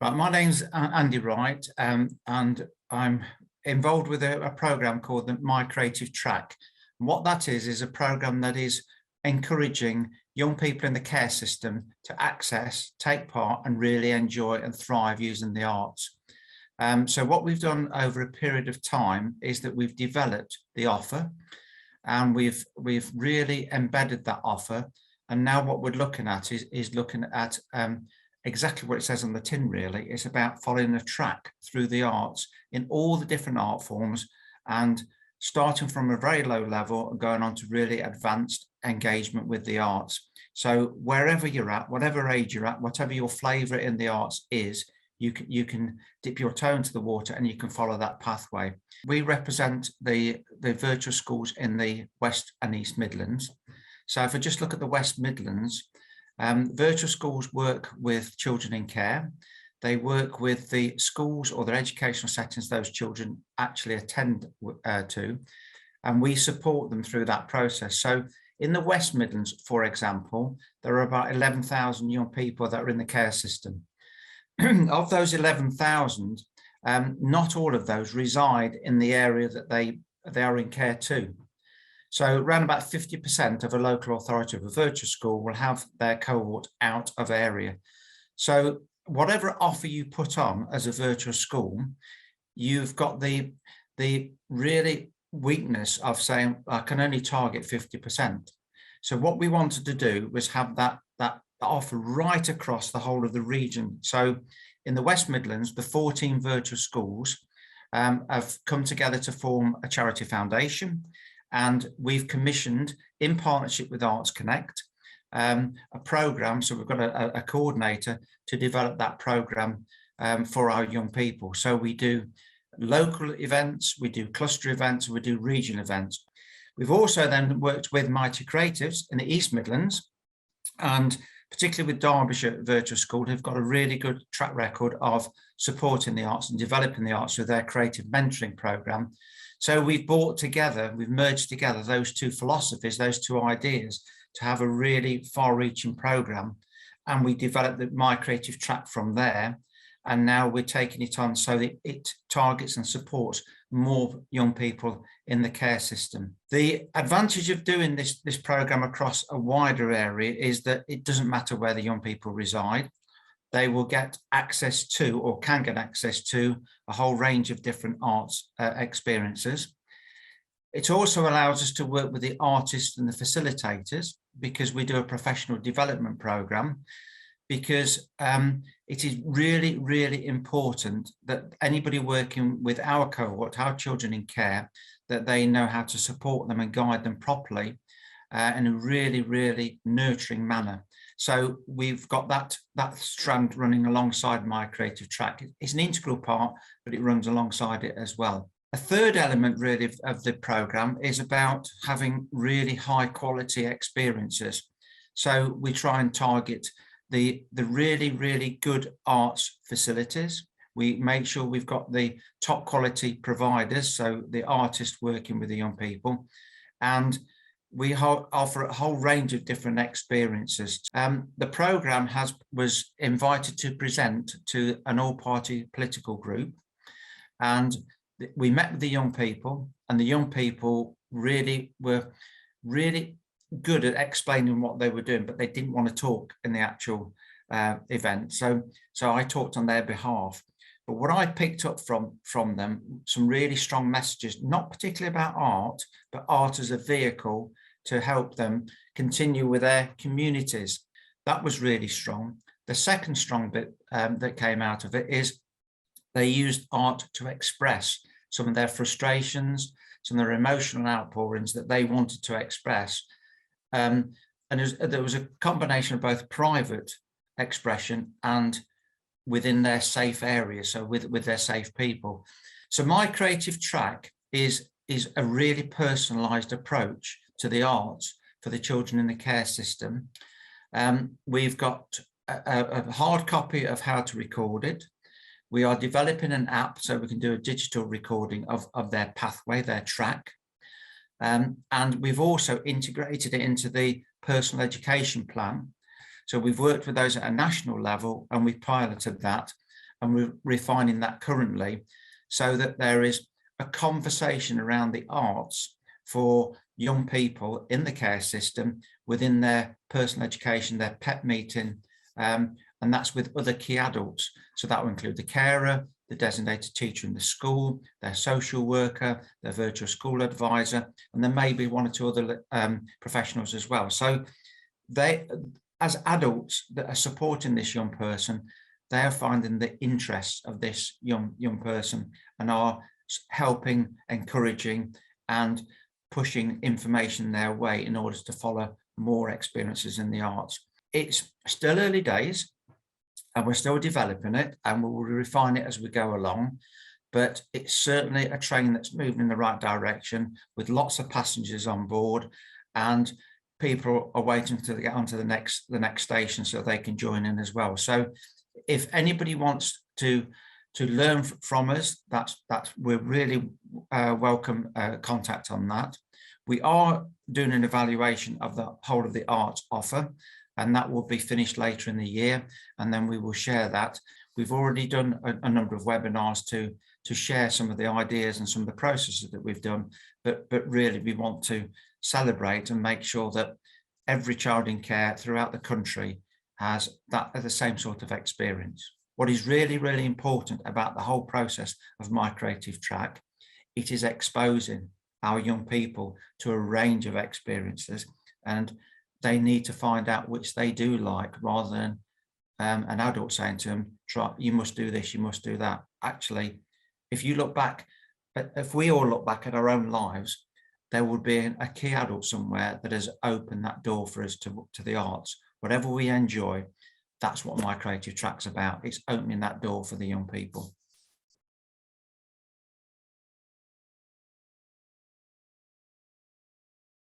Right, my name's Andy Wright, and I'm involved with a program called the My Creative Track. And what that is a program that is encouraging young people in the care system to access, take part, and really enjoy and thrive using the arts. So what we've done over a period of time is that we've developed the offer, and we've really embedded that offer. And now what we're looking at is looking at exactly what it says on the tin, really. It's about following a track through the arts in all the different art forms, and starting from a very low level and going on to really advanced engagement with the arts. So wherever you're at, whatever age you're at, whatever your flavour in the arts is, you can dip your toe into the water and you can follow that pathway. We represent the virtual schools in the West and East Midlands. So if I just look at the West Midlands, virtual schools work with children in care. They work with the schools or their educational settings those children actually attend to, and we support them through that process. So in the West Midlands, for example, there are about 11,000 young people that are in the care system. Of those 11,000, not all of those reside in the area that they are in care to. So around about 50% of a local authority of a virtual school will have their cohort out of area. So whatever offer you put on as a virtual school, you've got the really weakness of saying, I can only target 50%. So what we wanted to do was have that offer right across the whole of the region. So in the West Midlands, the 14 virtual schools have come together to form a charity foundation. And we've commissioned, in partnership with Arts Connect, a programme. So we've got a coordinator to develop that programme for our young people. So we do local events, we do cluster events, we do regional events. We've also then worked with Mighty Creatives in the East Midlands, and particularly with Derbyshire Virtual School, who've got a really good track record of supporting the arts and developing the arts with their creative mentoring programme. So we've merged together those two philosophies, those two ideas, to have a really far-reaching programme. And we developed the My Creative Track from there. And now we're taking it on so that it targets and supports more young people in the care system. The advantage of doing this programme across a wider area is that it doesn't matter where the young people reside. They will get access to, or can get access to, a whole range of different arts experiences. It also allows us to work with the artists and the facilitators, because we do a professional development programme, because it is really, really important that anybody working with our cohort, our children in care, that they know how to support them and guide them properly in a really, really nurturing manner. So we've got that strand running alongside My Creative Track. It's an integral part, but it runs alongside it as well. A third element really of the programme is about having really high quality experiences. So we try and target the really, really good arts facilities. We make sure we've got the top quality providers, so the artists working with the young people, and we offer a whole range of different experiences. The programme was invited to present to an all-party political group, and we met with the young people, and the young people really were really good at explaining what they were doing, but they didn't want to talk in the actual event. So I talked on their behalf. But what I picked up from them, some really strong messages, not particularly about art, but art as a vehicle to help them continue with their communities. That was really strong. The second strong bit that came out of it is they used art to express some of their frustrations, some of their emotional outpourings that they wanted to express. And there was a combination of both private expression and within their safe area, so with their safe people. So My Creative Track is a really personalised approach to the arts for the children in the care system. We've got a hard copy of how to record it. We are developing an app so we can do a digital recording of their pathway, their track. And we've also integrated it into the personal education plan. So we've worked with those at a national level, and we've piloted that. and we're refining that currently, so that there is a conversation around the arts for young people in the care system within their personal education, their PEP meeting, and that's with other key adults. So that will include the carer, the designated teacher in the school, their social worker, their virtual school advisor, and there may be one or two other professionals as well. So they, as adults that are supporting this young person, they are finding the interests of this young person and are helping, encouraging, and pushing information their way in order to follow more experiences in the arts. It's still early days, and we're still developing it, and we will refine it as we go along. But it's certainly a train that's moving in the right direction, with lots of passengers on board, and people are waiting to get onto the next station so they can join in as well. So if anybody wants to learn from us, that's we're really welcome contact on that. We are doing an evaluation of the whole of the arts offer, and that will be finished later in the year, and then we will share that. We've already done a number of webinars to share some of the ideas and some of the processes that we've done, but really we want to celebrate and make sure that every child in care throughout the country has the same sort of experience. What is really, really important about the whole process of My Creative Track, it is exposing our young people to a range of experiences, and they need to find out which they do like, rather than an adult saying to them, "Try, you must do this, you must do that." Actually, if you look back, if we all look back at our own lives, there would be a key adult somewhere that has opened that door for us to the arts. Whatever we enjoy, that's what My Creative Track's about. It's opening that door for the young people.